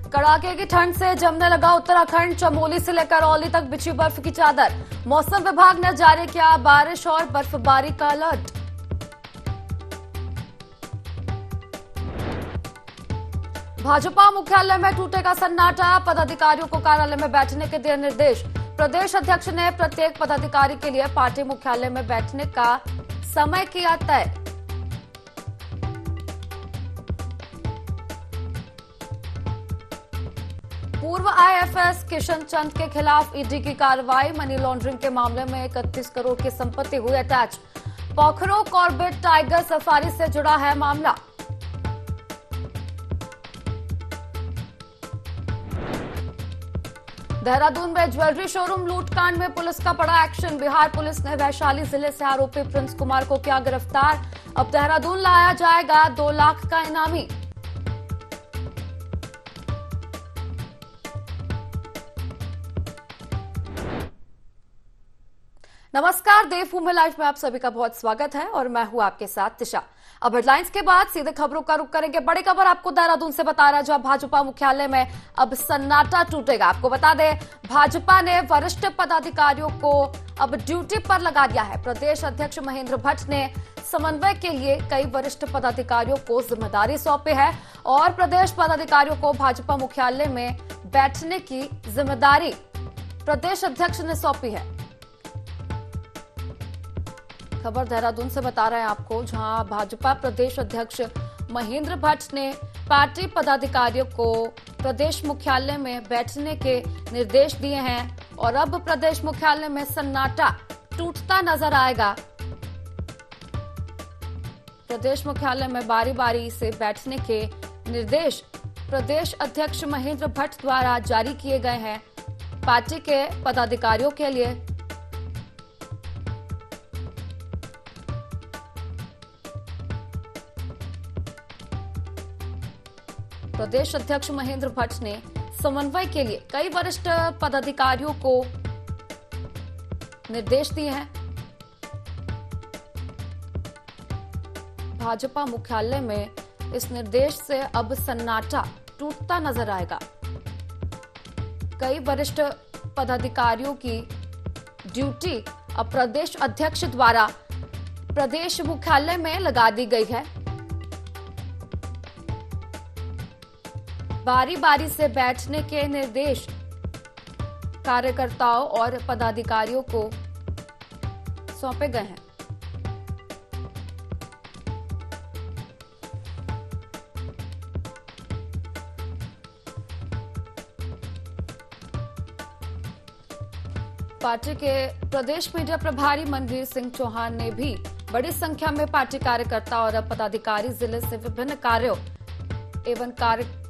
कड़ाके की ठंड से जमने लगा उत्तराखंड। चमोली से लेकर औली तक बिछी बर्फ की चादर। मौसम विभाग ने जारी किया बारिश और बर्फबारी का अलर्ट। भाजपा मुख्यालय में टूटेगा सन्नाटा। पदाधिकारियों को कार्यालय में बैठने के दिए निर्देश। प्रदेश अध्यक्ष ने प्रत्येक पदाधिकारी के लिए पार्टी मुख्यालय में बैठने का समय किया तय। पूर्व आईएफएस किशन चंद के खिलाफ ईडी की कार्रवाई। मनी लॉन्ड्रिंग के मामले में 31 करोड़ की संपत्ति हुई अटैच। पोखरो कॉर्बेट टाइगर सफारी से जुड़ा है मामला। देहरादून में ज्वेलरी शोरूम लूटकांड में पुलिस का बड़ा एक्शन। बिहार पुलिस ने वैशाली जिले से आरोपी प्रिंस कुमार को किया गिरफ्तार। अब देहरादून लाया जाएगा 2 लाख का इनामी। नमस्कार, देवभूमि लाइव में आप सभी का बहुत स्वागत है और मैं हूं आपके साथ दिशा। अब हेडलाइंस के बाद सीधे खबरों का रुख करेंगे। बड़ी खबर आपको देहरादून से बता रहा है, जहां भाजपा मुख्यालय में अब सन्नाटा टूटेगा। आपको बता दें, भाजपा ने वरिष्ठ पदाधिकारियों को अब ड्यूटी पर लगा दिया है। प्रदेश अध्यक्ष महेंद्र भट्ट ने समन्वय के लिए कई वरिष्ठ पदाधिकारियों को जिम्मेदारी सौंपी है और प्रदेश पदाधिकारियों को भाजपा मुख्यालय में बैठने की जिम्मेदारी प्रदेश अध्यक्ष ने सौंपी है। खबर देहरादून से बता रहे हैं आपको, जहां भाजपा प्रदेश अध्यक्ष महेंद्र भट्ट ने पार्टी पदाधिकारियों को प्रदेश मुख्यालय में बैठने के निर्देश दिए हैं और अब प्रदेश मुख्यालय में सन्नाटा टूटता नजर आएगा। प्रदेश मुख्यालय में बारी बारी से बैठने के निर्देश प्रदेश अध्यक्ष महेंद्र भट्ट द्वारा जारी किए गए हैं पार्टी के पदाधिकारियों के लिए। प्रदेश अध्यक्ष महेंद्र भट्ट ने समन्वय के लिए कई वरिष्ठ पदाधिकारियों को निर्देश दिए हैं। भाजपा मुख्यालय में इस निर्देश से अब सन्नाटा टूटता नजर आएगा। कई वरिष्ठ पदाधिकारियों की ड्यूटी अब प्रदेश अध्यक्ष द्वारा प्रदेश मुख्यालय में लगा दी गई है। बारी बारी से बैठने के निर्देश कार्यकर्ताओं और पदाधिकारियों को सौंपे गए हैं। पार्टी के प्रदेश मीडिया प्रभारी मनवीर सिंह चौहान ने भी बड़ी संख्या में पार्टी कार्यकर्ता और पदाधिकारी जिले से विभिन्न कार्यों एवं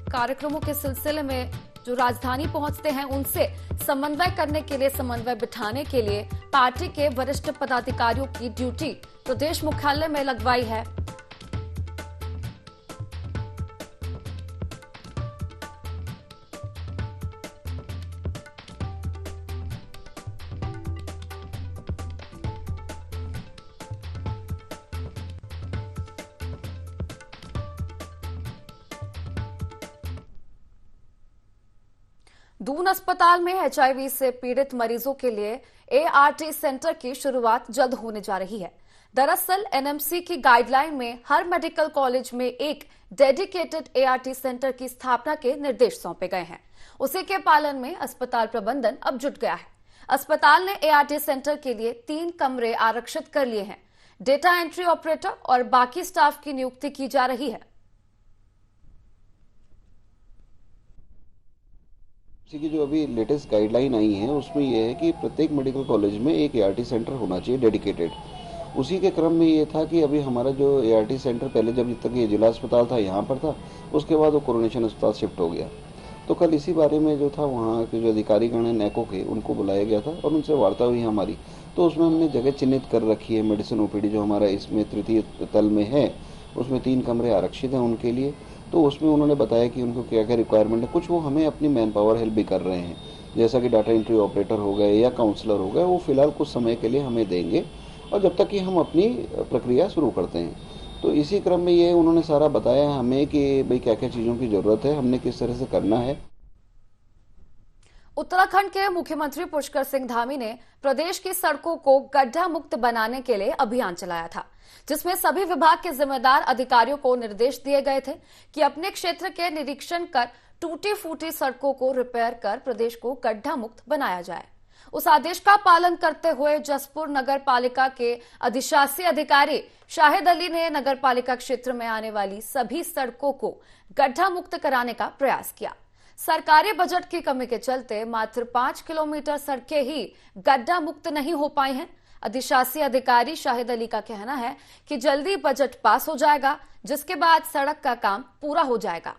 कार्यक्रमों के सिलसिले में जो राजधानी पहुंचते हैं, उनसे समन्वय करने के लिए, समन्वय बिठाने के लिए पार्टी के वरिष्ठ पदाधिकारियों की ड्यूटी प्रदेश मुख्यालय में लगवाई है। दून अस्पताल में एचआईवी से पीड़ित मरीजों के लिए एआरटी सेंटर की शुरुआत जल्द होने जा रही है। दरअसल एनएमसी की गाइडलाइन में हर मेडिकल कॉलेज में एक डेडिकेटेड एआरटी सेंटर की स्थापना के निर्देश सौंपे गए हैं। उसी के पालन में अस्पताल प्रबंधन अब जुट गया है। अस्पताल ने एआरटी सेंटर के लिए 3 कमरे आरक्षित कर लिए हैं। डेटा एंट्री ऑपरेटर और बाकी स्टाफ की नियुक्ति की जा रही है। इसी की जो अभी लेटेस्ट गाइडलाइन आई है उसमें यह है कि प्रत्येक मेडिकल कॉलेज में एक एआरटी सेंटर होना चाहिए डेडिकेटेड। उसी के क्रम में ये था कि अभी हमारा जो एआरटी सेंटर पहले जब तक ये जिला अस्पताल था यहाँ पर था, उसके बाद वो कोरोनेशन अस्पताल शिफ्ट हो गया। तो कल इसी बारे में जो था वहाँ के जो अधिकारीगण हैं नैको के, उनको बुलाया गया था और उनसे वार्ता हुई हमारी। तो उसमें हमने जगह चिन्हित कर रखी है। मेडिसिन ओपीडी जो हमारा इसमें तृतीय तल में है, उसमें 3 कमरे आरक्षित हैं उनके लिए। तो उसमें उन्होंने बताया कि उनको क्या क्या रिक्वायरमेंट है। कुछ वो हमें अपनी मैन पावर हेल्प भी कर रहे हैं, जैसा कि डाटा एंट्री ऑपरेटर हो गए या काउंसलर हो गए, वो फिलहाल कुछ समय के लिए हमें देंगे और जब तक कि हम अपनी प्रक्रिया शुरू करते हैं। तो इसी क्रम में ये उन्होंने सारा बताया हमें कि भाई क्या क्या चीज़ों की ज़रूरत है, हमने किस तरह से करना है। उत्तराखंड के मुख्यमंत्री पुष्कर सिंह धामी ने प्रदेश की सड़कों को गड्ढा मुक्त बनाने के लिए अभियान चलाया था, जिसमें सभी विभाग के जिम्मेदार अधिकारियों को निर्देश दिए गए थे कि अपने क्षेत्र के निरीक्षण कर टूटी फूटी सड़कों को रिपेयर कर प्रदेश को गड्ढा मुक्त बनाया जाए। उस आदेश का पालन करते हुए जसपुर नगर पालिका के अधिशासी अधिकारी शाहिद अली ने नगर पालिका क्षेत्र में आने वाली सभी सड़कों को गड्ढा मुक्त कराने का प्रयास किया। सरकारी बजट की कमी के चलते मात्र 5 किलोमीटर सड़कें ही गड्ढा मुक्त नहीं हो पाई हैं। अधिशासी अधिकारी शाहिद अली का कहना है कि जल्दी बजट पास हो जाएगा, जिसके बाद सड़क का काम पूरा हो जाएगा।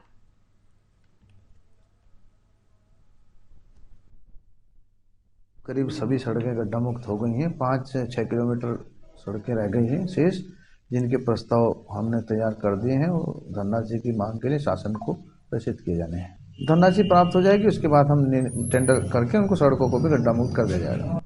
करीब सभी सड़कें गड्ढा मुक्त हो गई हैं। 5 से 6 किलोमीटर सड़कें रह गई हैं शेष, जिनके प्रस्ताव हमने तैयार कर दिए हैं और धनराशि की मांग के लिए शासन को प्रेषित किए जाने हैं। धनराशि प्राप्त हो जाएगी, उसके बाद हम टेंडर करके उनको सड़कों को भी गड्ढा मुक्त कर दिया जाएगा।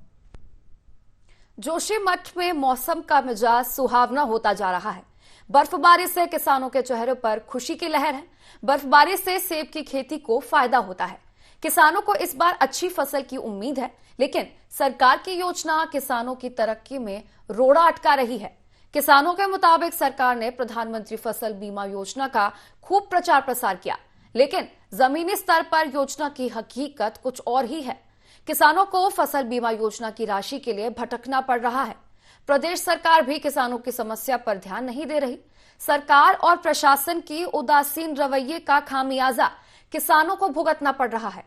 जोशीमठ में मौसम का मिजाज सुहावना होता जा रहा है। बर्फबारी से किसानों के चेहरे पर खुशी की लहर है। बर्फबारी से सेब की खेती को फायदा होता है। किसानों को इस बार अच्छी फसल की उम्मीद है, लेकिन सरकार की योजना किसानों की तरक्की में रोड़ा अटका रही है। किसानों के मुताबिक सरकार ने प्रधानमंत्री फसल बीमा योजना का खूब प्रचार प्रसार किया, लेकिन जमीनी स्तर पर योजना की हकीकत कुछ और ही है। किसानों को फसल बीमा योजना की राशि के लिए भटकना पड़ रहा है। प्रदेश सरकार भी किसानों की समस्या पर ध्यान नहीं दे रही। सरकार और प्रशासन की उदासीन रवैये का खामियाजा किसानों को भुगतना पड़ रहा है।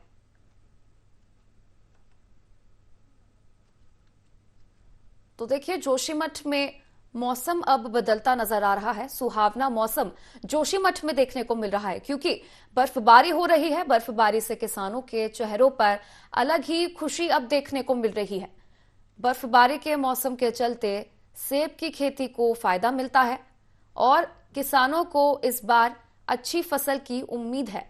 तो देखिए, जोशीमठ में मौसम अब बदलता नजर आ रहा है। सुहावना मौसम जोशीमठ में देखने को मिल रहा है, क्योंकि बर्फबारी हो रही है। बर्फबारी से किसानों के चेहरों पर अलग ही खुशी अब देखने को मिल रही है। बर्फबारी के मौसम के चलते सेब की खेती को फायदा मिलता है और किसानों को इस बार अच्छी फसल की उम्मीद है।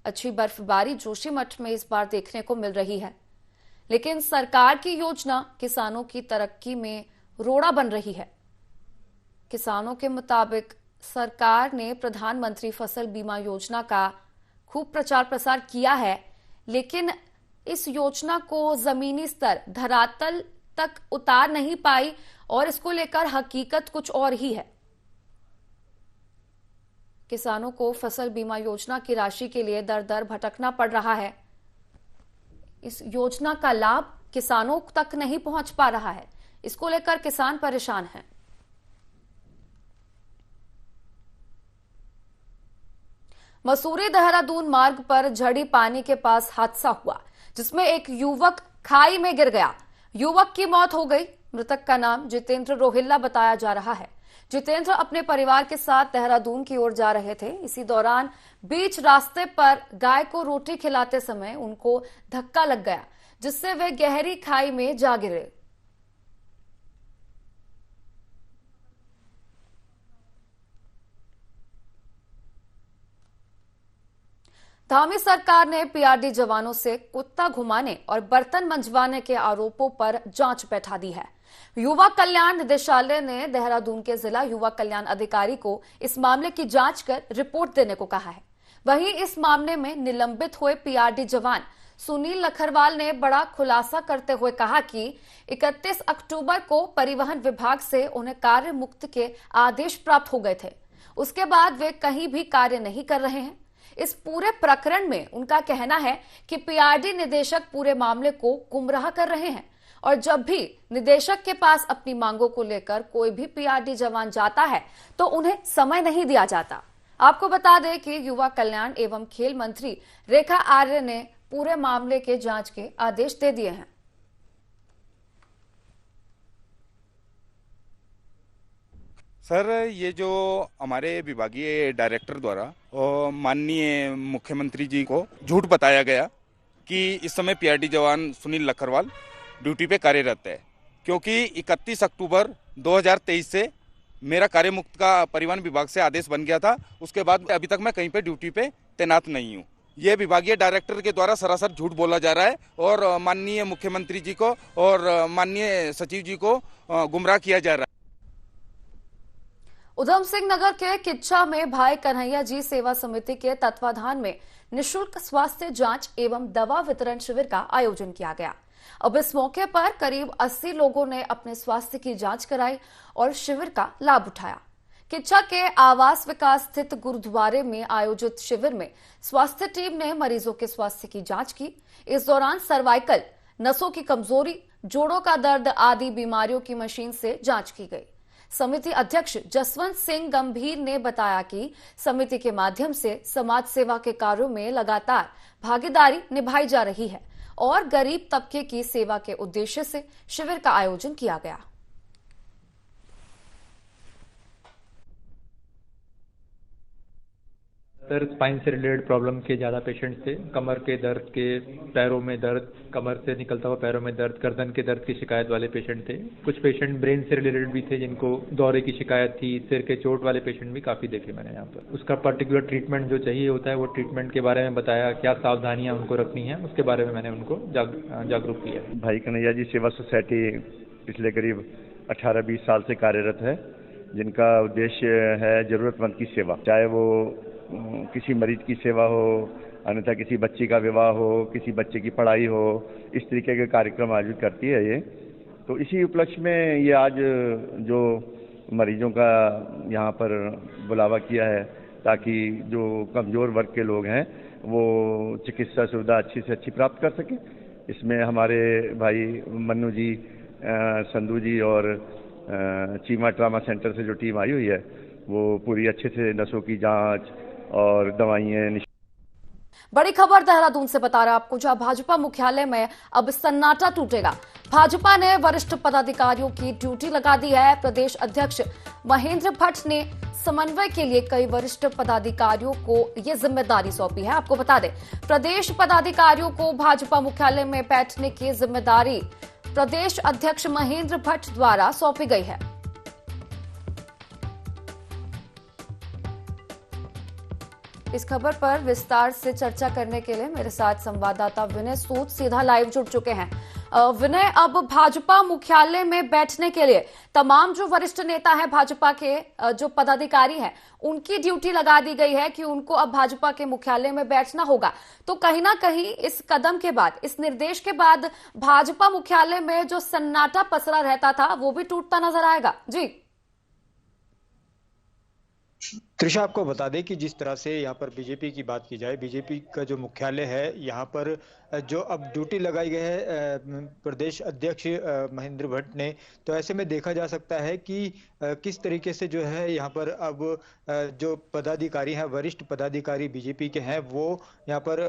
अच्छी बर्फबारी जोशीमठ में इस बार देखने को मिल रही है, लेकिन सरकार की योजना किसानों की तरक्की में रोड़ा बन रही है। किसानों के मुताबिक सरकार ने प्रधानमंत्री फसल बीमा योजना का खूब प्रचार प्रसार किया है, लेकिन इस योजना को जमीनी स्तर धरातल तक उतार नहीं पाई और इसको लेकर हकीकत कुछ और ही है। किसानों को फसल बीमा योजना की राशि के लिए दर दर भटकना पड़ रहा है। इस योजना का लाभ किसानों तक नहीं पहुंच पा रहा है। इसको लेकर किसान परेशान हैं। मसूरी देहरादून मार्ग पर झड़ी पानी के पास हादसा हुआ, जिसमें एक युवक खाई में गिर गया। युवक की मौत हो गई। मृतक का नाम जितेंद्र रोहिल्ला बताया जा रहा है। जितेंद्र अपने परिवार के साथ देहरादून की ओर जा रहे थे। इसी दौरान बीच रास्ते पर गाय को रोटी खिलाते समय उनको धक्का लग गया, जिससे वे गहरी खाई में जा गिरे। धामी सरकार ने पीआरडी जवानों से कुत्ता घुमाने और बर्तन मंजवाने के आरोपों पर जांच बैठा दी है। युवा कल्याण निदेशालय ने देहरादून के जिला युवा कल्याण अधिकारी को इस मामले की जांच कर रिपोर्ट देने को कहा है। वहीं इस मामले में निलंबित हुए पीआरडी जवान सुनील लखरवाल ने बड़ा खुलासा करते हुए कहा कि 31 अक्टूबर को परिवहन विभाग से उन्हें कार्य मुक्त के आदेश प्राप्त हो गए थे। उसके बाद वे कहीं भी कार्य नहीं कर रहे हैं। इस पूरे प्रकरण में उनका कहना है कि पीआरडी निदेशक पूरे मामले को गुमराह कर रहे हैं और जब भी निदेशक के पास अपनी मांगों को लेकर कोई भी पीआरडी जवान जाता है तो उन्हें समय नहीं दिया जाता। आपको बता दें कि युवा कल्याण एवं खेल मंत्री रेखा आर्य ने पूरे मामले के जांच के आदेश दे दिए हैं। सर, ये जो हमारे विभागीय डायरेक्टर द्वारा माननीय मुख्यमंत्री जी को झूठ बताया गया कि इस समय पीआरडी जवान सुनील लखरवाल ड्यूटी पे कार्यरत है, क्योंकि 31 अक्टूबर 2023 से मेरा कार्य मुक्त का परिवहन विभाग से आदेश बन गया था। उसके बाद अभी तक मैं कहीं पे ड्यूटी पे तैनात नहीं हूँ। ये विभागीय डायरेक्टर के द्वारा सरासर झूठ बोला जा रहा है और माननीय मुख्यमंत्री जी को और माननीय सचिव जी को गुमराह किया जा रहा है। उधम सिंह नगर के किच्चा में भाई कन्हैया जी सेवा समिति के तत्वाधान में निशुल्क स्वास्थ्य जांच एवं दवा वितरण शिविर का आयोजन किया गया। अब इस मौके पर करीब 80 लोगों ने अपने स्वास्थ्य की जांच कराई और शिविर का लाभ उठाया। किच्चा के आवास विकास स्थित गुरुद्वारे में आयोजित शिविर में स्वास्थ्य टीम ने मरीजों के स्वास्थ्य की जांच की। इस दौरान सर्वाइकल, नसों की कमजोरी, जोड़ों का दर्द आदि बीमारियों की मशीन से जांच की गई। समिति अध्यक्ष जसवंत सिंह गंभीर ने बताया कि समिति के माध्यम से समाज सेवा के कार्यों में लगातार भागीदारी निभाई जा रही है और गरीब तबके की सेवा के उद्देश्य से शिविर का आयोजन किया गया। स्पाइन से रिलेटेड प्रॉब्लम के ज़्यादा पेशेंट्स थे। कमर के दर्द के, पैरों में दर्द, कमर से निकलता हुआ पैरों में दर्द, गर्दन के दर्द की शिकायत वाले पेशेंट थे। कुछ पेशेंट ब्रेन से रिलेटेड भी थे जिनको दौरे की शिकायत थी। सिर के चोट वाले पेशेंट भी काफ़ी देखे मैंने यहाँ पर। उसका पर्टिकुलर ट्रीटमेंट जो चाहिए होता है वो ट्रीटमेंट के बारे में बताया, क्या सावधानियाँ उनको रखनी है उसके बारे में मैंने उनको जागरूक किया। भाई कन्हैया जी सेवा सोसाइटी पिछले करीब 18-20 साल से कार्यरत है, जिनका उद्देश्य है ज़रूरतमंद की सेवा, चाहे वो किसी मरीज की सेवा हो, अन्यथा किसी बच्ची का विवाह हो, किसी बच्चे की पढ़ाई हो, इस तरीके के कार्यक्रम आयोजित करती है ये। तो इसी उपलक्ष्य में ये आज जो मरीजों का यहाँ पर बुलावा किया है ताकि जो कमज़ोर वर्ग के लोग हैं वो चिकित्सा सुविधा अच्छी से अच्छी प्राप्त कर सकें। इसमें हमारे भाई मन्नू जी, संधू जी और चीमा ट्रामा सेंटर से जो टीम आई हुई है वो पूरी अच्छे से नसों की जांच और दवाइयाँ। बड़ी खबर देहरादून से बता रहा आपको, जहां भाजपा मुख्यालय में अब सन्नाटा टूटेगा। भाजपा ने वरिष्ठ पदाधिकारियों की ड्यूटी लगा दी है। प्रदेश अध्यक्ष महेंद्र भट्ट ने समन्वय के लिए कई वरिष्ठ पदाधिकारियों को ये जिम्मेदारी सौंपी है। आपको बता दें, प्रदेश पदाधिकारियों को भाजपा मुख्यालय में बैठने की जिम्मेदारी प्रदेश अध्यक्ष महेंद्र भट्ट द्वारा सौंपी गई है। इस खबर पर विस्तार से चर्चा करने के लिए मेरे साथ संवाददाता विनय सूद सीधा लाइव जुड़ चुके हैं। विनय, अब भाजपा मुख्यालय में बैठने के लिए तमाम जो वरिष्ठ नेता हैं भाजपा के, जो पदाधिकारी हैं, उनकी ड्यूटी लगा दी गई है कि उनको अब भाजपा के मुख्यालय में बैठना होगा। तो कहीं ना कहीं इस कदम के बाद, इस निर्देश के बाद भाजपा मुख्यालय में जो सन्नाटा पसरा रहता था वो भी टूटता नजर आएगा। जी त्रिशा, आपको बता दें कि जिस तरह से यहाँ पर बीजेपी की बात की जाए, बीजेपी का जो मुख्यालय है यहाँ पर जो अब ड्यूटी लगाई गई है प्रदेश अध्यक्ष महेंद्र भट्ट ने, तो ऐसे में देखा जा सकता है कि किस तरीके से जो है यहाँ पर अब जो पदाधिकारी हैं, वरिष्ठ पदाधिकारी बीजेपी के हैं, वो यहाँ पर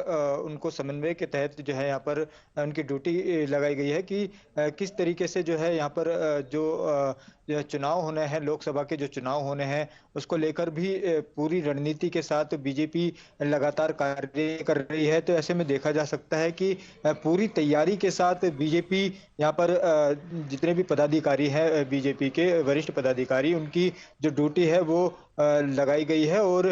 उनको समन्वय के तहत जो है यहाँ पर उनकी ड्यूटी लगाई गई है कि किस तरीके से जो है यहाँ पर जो चुनाव होने हैं, लोकसभा के जो चुनाव होने हैं, उसको लेकर भी पूरी रणनीति के साथ बीजेपी लगातार कार्य कर रही है। तो ऐसे में देखा जा सकता है कि पूरी तैयारी के साथ बीजेपी यहाँ पर जितने भी पदाधिकारी हैं, बीजेपी के वरिष्ठ पदाधिकारी, उनकी जो ड्यूटी है वो लगाई गई है और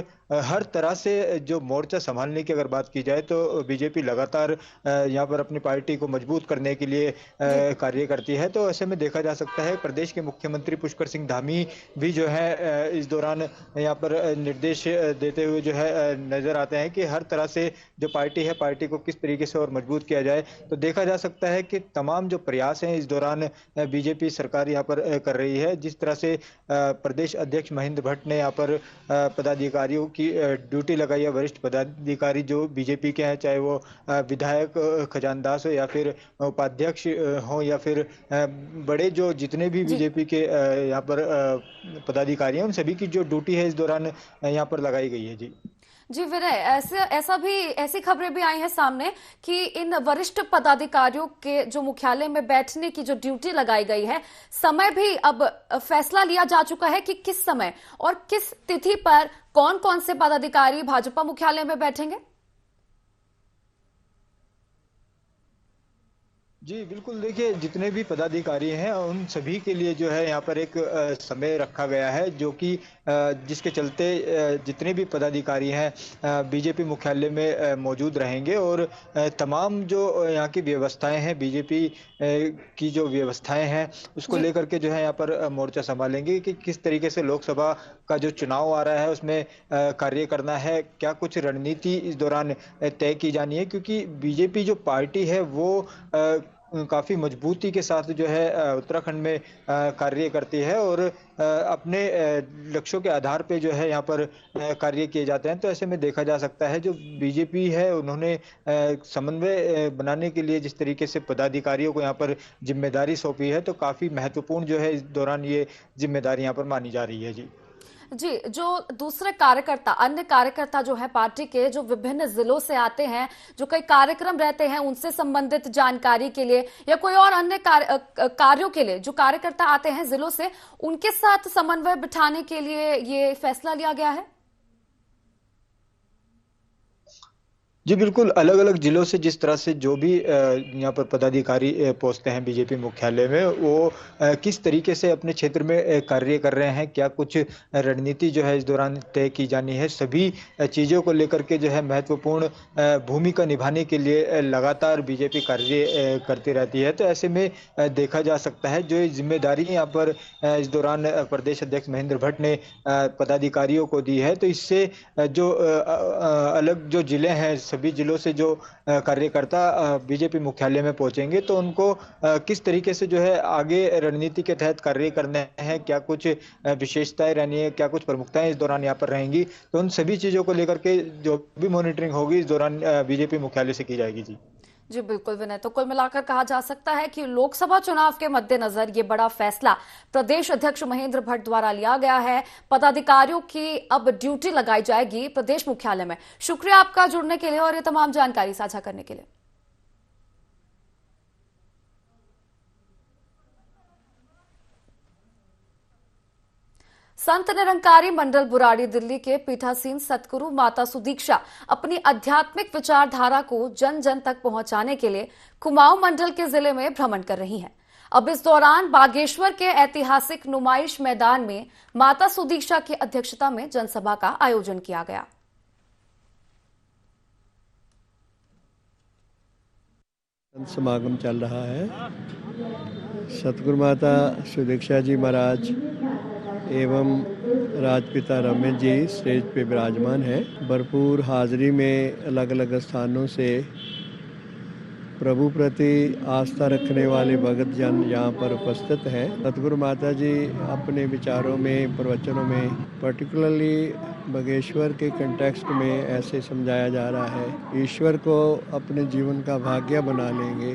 हर तरह से जो मोर्चा संभालने की अगर बात की जाए तो बीजेपी लगातार यहाँ पर अपनी पार्टी को मजबूत करने के लिए कार्य करती है। तो ऐसे में देखा जा सकता है प्रदेश के मुख्यमंत्री पुष्कर सिंह धामी भी जो है इस दौरान यहाँ पर निर्देश देते हुए जो है नजर आते हैं कि हर तरह से जो पार्टी है, पार्टी को किस तरीके से और मजबूत किया जाए। तो देखा जा सकता है कि तमाम जो प्रयास हैं इस दौरान बीजेपी सरकार यहाँ पर कर रही है। जिस तरह से प्रदेश अध्यक्ष महेंद्र भट्ट ने यहाँ पर पदाधिकारियों की ड्यूटी लगाई है, वरिष्ठ पदाधिकारी जो बीजेपी के हैं, चाहे वो विधायक खजानदास हो या फिर उपाध्यक्ष हो या फिर बड़े जो जितने भी बीजेपी के यहाँ पर पदाधिकारी हैं, उन सभी की जो ड्यूटी है इस दौरान यहाँ पर लगाई गई है। जी विनय, ऐसी खबरें भी आई हैं सामने कि इन वरिष्ठ पदाधिकारियों के जो मुख्यालय में बैठने की जो ड्यूटी लगाई गई है, समय भी अब फैसला लिया जा चुका है कि किस समय और किस तिथि पर कौन कौन से पदाधिकारी भाजपा मुख्यालय में बैठेंगे। जी बिल्कुल, देखिए जितने भी पदाधिकारी हैं उन सभी के लिए जो है यहाँ पर एक समय रखा गया है, जो कि जिसके चलते जितने भी पदाधिकारी हैं बीजेपी मुख्यालय में मौजूद रहेंगे और तमाम जो यहाँ की व्यवस्थाएं हैं, बीजेपी की जो व्यवस्थाएं हैं उसको जी लेकर के जो है यहाँ पर मोर्चा संभालेंगे कि किस तरीके से लोकसभा का जो चुनाव आ रहा है उसमें कार्य करना है, क्या कुछ रणनीति इस दौरान तय की जानी है, क्योंकि बीजेपी जो पार्टी है वो काफी मजबूती के साथ जो है उत्तराखंड में कार्य करती है और अपने लक्ष्यों के आधार पे जो है यहाँ पर कार्य किए जाते हैं। तो ऐसे में देखा जा सकता है जो बीजेपी है उन्होंने समन्वय बनाने के लिए जिस तरीके से पदाधिकारियों को यहाँ पर जिम्मेदारी सौंपी है, तो काफी महत्वपूर्ण जो है इस दौरान ये जिम्मेदारी यहाँ पर मानी जा रही है। जी जी, जो दूसरे कार्यकर्ता, अन्य कार्यकर्ता जो है पार्टी के, जो विभिन्न जिलों से आते हैं, जो कई कार्यक्रम रहते हैं उनसे संबंधित जानकारी के लिए या कोई और अन्य कार्यों के लिए जो कार्यकर्ता आते हैं जिलों से, उनके साथ समन्वय बिठाने के लिए ये फैसला लिया गया है। जी बिल्कुल, अलग अलग जिलों से जिस तरह से जो भी यहाँ पर पदाधिकारी पहुंचते हैं बीजेपी मुख्यालय में, वो किस तरीके से अपने क्षेत्र में कार्य कर रहे हैं, क्या कुछ रणनीति जो है इस दौरान तय की जानी है, सभी चीज़ों को लेकर के जो है महत्वपूर्ण भूमिका निभाने के लिए लगातार बीजेपी कार्य करती रहती है। तो ऐसे में देखा जा सकता है जो जिम्मेदारी यहाँ पर इस दौरान प्रदेश अध्यक्ष महेंद्र भट्ट ने पदाधिकारियों को दी है, तो इससे जो अलग जो जिले हैं, सभी जिलों से जो कार्यकर्ता बीजेपी मुख्यालय में पहुंचेंगे तो उनको किस तरीके से जो है आगे रणनीति के तहत कार्य करने हैं, क्या कुछ विशेषताएं रहनी है, क्या कुछ प्रमुखताएं इस दौरान यहाँ पर रहेंगी, तो उन सभी चीजों को लेकर के जो भी मॉनिटरिंग होगी इस दौरान बीजेपी मुख्यालय से की जाएगी। जी जी बिल्कुल विनय, तो कुल मिलाकर कहा जा सकता है कि लोकसभा चुनाव के मद्देनजर ये बड़ा फैसला प्रदेश अध्यक्ष महेंद्र भट्ट द्वारा लिया गया है। पदाधिकारियों की अब ड्यूटी लगाई जाएगी प्रदेश मुख्यालय में। शुक्रिया आपका जुड़ने के लिए और ये तमाम जानकारी साझा करने के लिए। संत निरंकारी मंडल बुराड़ी दिल्ली के पीठासीन सतगुरु माता सुदीक्षा अपनी आध्यात्मिक विचारधारा को जन जन तक पहुंचाने के लिए कुमाऊं मंडल के जिले में भ्रमण कर रही हैं। अब इस दौरान बागेश्वर के ऐतिहासिक नुमाइश मैदान में माता सुदीक्षा की अध्यक्षता में जनसभा का आयोजन किया गया। समागम चल रहा है। सतगुरु माता सुदीक्षा जी महाराज एवं राजपिता रमेश जी स्टेज पे विराजमान हैं। भरपूर हाजिरी में अलग अलग स्थानों से प्रभु प्रति आस्था रखने वाले भगत जन यहाँ पर उपस्थित हैं। सतगुरु माता जी अपने विचारों में, प्रवचनों में, पर्टिकुलरली बागेश्वर के कंटेक्स्ट में ऐसे समझाया जा रहा है, ईश्वर को अपने जीवन का भाग्य बना लेंगे,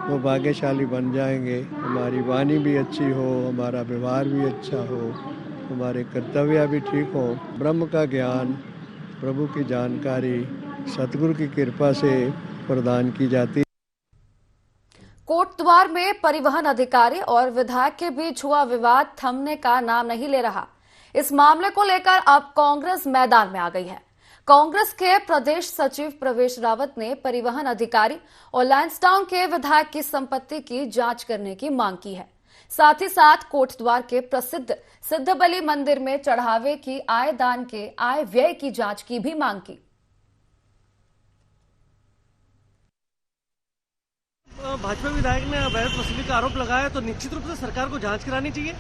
वो भाग्यशाली बन जाएंगे। हमारी वाणी भी अच्छी हो, हमारा व्यवहार भी अच्छा हो, हमारे कर्तव्य भी ठीक हो, ब्रह्म का ज्ञान, प्रभु की जानकारी सतगुरु की कृपा से प्रदान की जाती। कोटद्वार में परिवहन अधिकारी और विधायक के बीच हुआ विवाद थमने का नाम नहीं ले रहा। इस मामले को लेकर अब कांग्रेस मैदान में आ गई है। कांग्रेस के प्रदेश सचिव प्रवेश रावत ने परिवहन अधिकारी और लैंसडाउन के विधायक की संपत्ति की जांच करने की मांग की है। साथ ही साथ कोटद्वार के प्रसिद्ध सिद्धबली मंदिर में चढ़ावे की आय दान के आय व्यय की जांच की भी मांग की। भाजपा विधायक ने अवैध वसूली का आरोप लगाया तो निश्चित रूप से सरकार को जांच करानी चाहिए।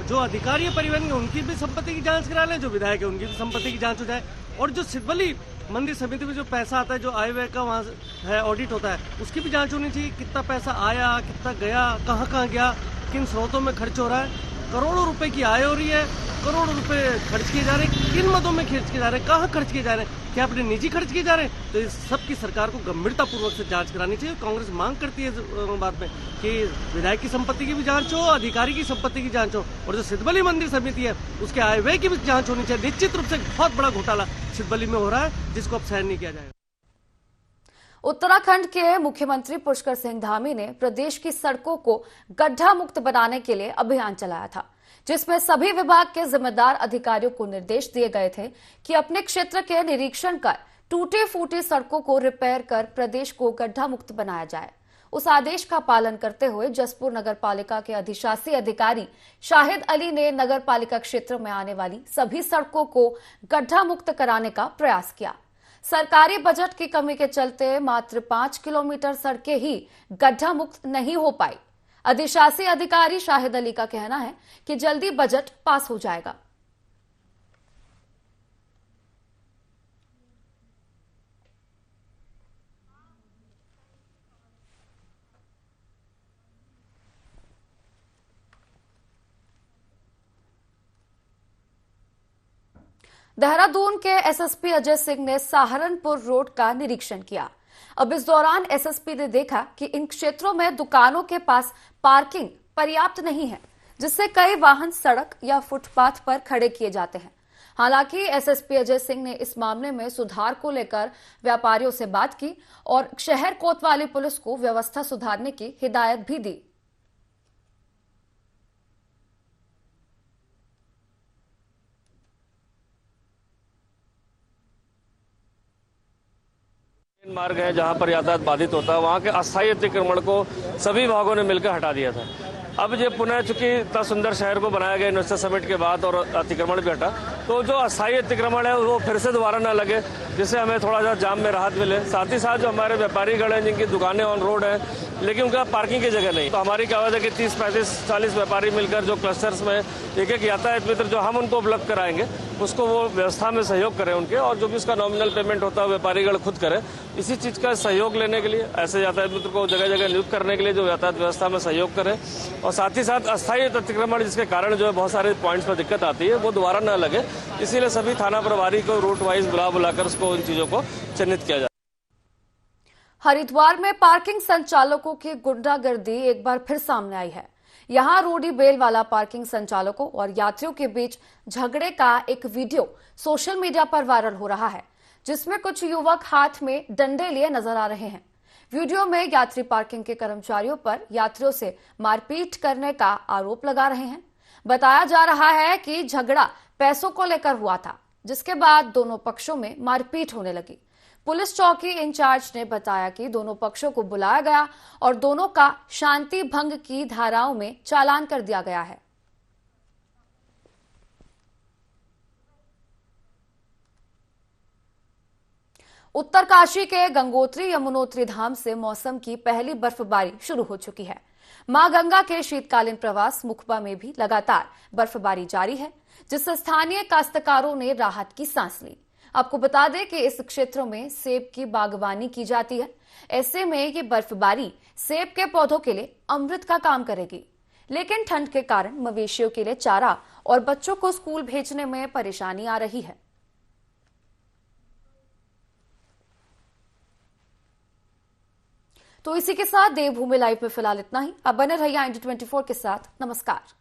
जो अधिकारी है परिवहन के उनकी भी संपत्ति की जांच करा लें, जो विधायक है उनकी भी संपत्ति की जांच हो जाए। और जो सिद्धबली मंदिर समिति में जो पैसा आता है, जो आय व्यय का वहाँ है ऑडिट होता है, उसकी भी जांच होनी चाहिए। कितना पैसा आया, कितना गया, कहाँ गया, किन स्रोतों में खर्च हो रहा है। करोड़ों रुपए की आय हो रही है, करोड़ों रुपए खर्च किए जा रहे हैं, किन मदों में खर्च किए जा रहे हैं, कहाँ खर्च किए जा रहे हैं, क्या अपने निजी खर्च किए जा रहे हैं। तो इस सब की सरकार को गंभीरता पूर्वक से जांच करानी चाहिए। कांग्रेस मांग करती है इस बात में कि विधायक की संपत्ति की भी जांच हो, अधिकारी की संपत्ति की जांच हो, और जो सिद्धबली मंदिर समिति है उसके आय व्यय की भी जांच होनी चाहिए। निश्चित रूप से बहुत बड़ा घोटाला सिद्धबली में हो रहा है, जिसको अब सहन नहीं किया जाएगा। उत्तराखंड के मुख्यमंत्री पुष्कर सिंह धामी ने प्रदेश की सड़कों को गड्ढा मुक्त बनाने के लिए अभियान चलाया था, जिसमें सभी विभाग के जिम्मेदार अधिकारियों को निर्देश दिए गए थे कि अपने क्षेत्र के निरीक्षण कर टूटे फूटे सड़कों को रिपेयर कर प्रदेश को गड्ढा मुक्त बनाया जाए। उस आदेश का पालन करते हुए जसपुर नगर पालिका के अधिशासी अधिकारी शाहिद अली ने नगर पालिका क्षेत्र में आने वाली सभी सड़कों को गड्ढा मुक्त कराने का प्रयास किया। सरकारी बजट की कमी के चलते मात्र 5 किलोमीटर सड़कें ही गड्ढा मुक्त नहीं हो पाई। अधिशासी अधिकारी शाहिद अली का कहना है कि जल्दी बजट पास हो जाएगा। देहरादून के एसएसपी अजय सिंह ने सहारनपुर रोड का निरीक्षण किया। अब इस दौरान एसएसपी ने देखा कि इन क्षेत्रों में दुकानों के पास पार्किंग पर्याप्त नहीं है, जिससे कई वाहन सड़क या फुटपाथ पर खड़े किए जाते हैं। हालांकि एसएसपी अजय सिंह ने इस मामले में सुधार को लेकर व्यापारियों से बात की और शहर कोतवाली पुलिस को व्यवस्था सुधारने की हिदायत भी दी। मार्ग है जहां पर यातायात बाधित होता है, वहां के अस्थायी अतिक्रमण को सभी विभागों ने मिलकर हटा दिया था। अब ये पुनः चूंकि इतना सुंदर शहर को बनाया गया इन्वेस्टर समिट के बाद और अतिक्रमण भी हटा, तो जो अस्थायी अतिक्रमण है वो फिर से दोबारा न लगे, जिससे हमें थोड़ा सा जाम में राहत मिले। साथ ही साथ जो हमारे व्यापारी गण हैं जिनकी दुकानें ऑन रोड है लेकिन उनका पार्किंग की जगह नहीं, तो हमारी कहावत है कि 30, 35, 40 व्यापारी मिलकर जो क्लस्टर्स में एक एक यातायात मित्र जो हम उनको उपलब्ध कराएंगे उसको वो व्यवस्था में सहयोग करें उनके, और जो भी उसका नॉमिनल पेमेंट होता है व्यापारीगण खुद करें। इसी चीज का सहयोग लेने के लिए ऐसे यातायात मित्र को जगह जगह नियुक्त करने के लिए जो यातायात व्यवस्था में सहयोग करें, और साथ ही साथ अस्थायी अतिक्रमण जिसके कारण जो है बहुत सारे पॉइंट्स पर दिक्कत आती है वो दोबारा न लगे, इसीलिए सभी थाना प्रभारी को रूट वाइज बुलाकर उसको इन चीजों को चिन्हित किया जाए। हरिद्वार में पार्किंग संचालकों की गुंडागर्दी एक बार फिर सामने आई है। यहां रोडी बेल वाला पार्किंग संचालकों और यात्रियों के बीच झगड़े का एक वीडियो सोशल मीडिया पर वायरल हो रहा है, जिसमें कुछ युवक हाथ में डंडे लिए नजर आ रहे हैं। वीडियो में यात्री पार्किंग के कर्मचारियों पर यात्रियों से मारपीट करने का आरोप लगा रहे हैं। बताया जा रहा है कि झगड़ा पैसों को लेकर हुआ था, जिसके बाद दोनों पक्षों में मारपीट होने लगी। पुलिस चौकी इंचार्ज ने बताया कि दोनों पक्षों को बुलाया गया और दोनों का शांति भंग की धाराओं में चालान कर दिया गया है। उत्तरकाशी के गंगोत्री यमुनोत्री धाम से मौसम की पहली बर्फबारी शुरू हो चुकी है। मां गंगा के शीतकालीन प्रवास मुखबा में भी लगातार बर्फबारी जारी है, जिससे स्थानीय काश्तकारों ने राहत की सांस ली। आपको बता दें कि इस क्षेत्रों में सेब की बागवानी की जाती है। ऐसे में ये बर्फबारी सेब के पौधों के लिए अमृत का काम करेगी, लेकिन ठंड के कारण मवेशियों के लिए चारा और बच्चों को स्कूल भेजने में परेशानी आ रही है। तो इसी के साथ देवभूमि लाइव में फिलहाल इतना ही। अब बने रहिए IND24 के साथ। नमस्कार।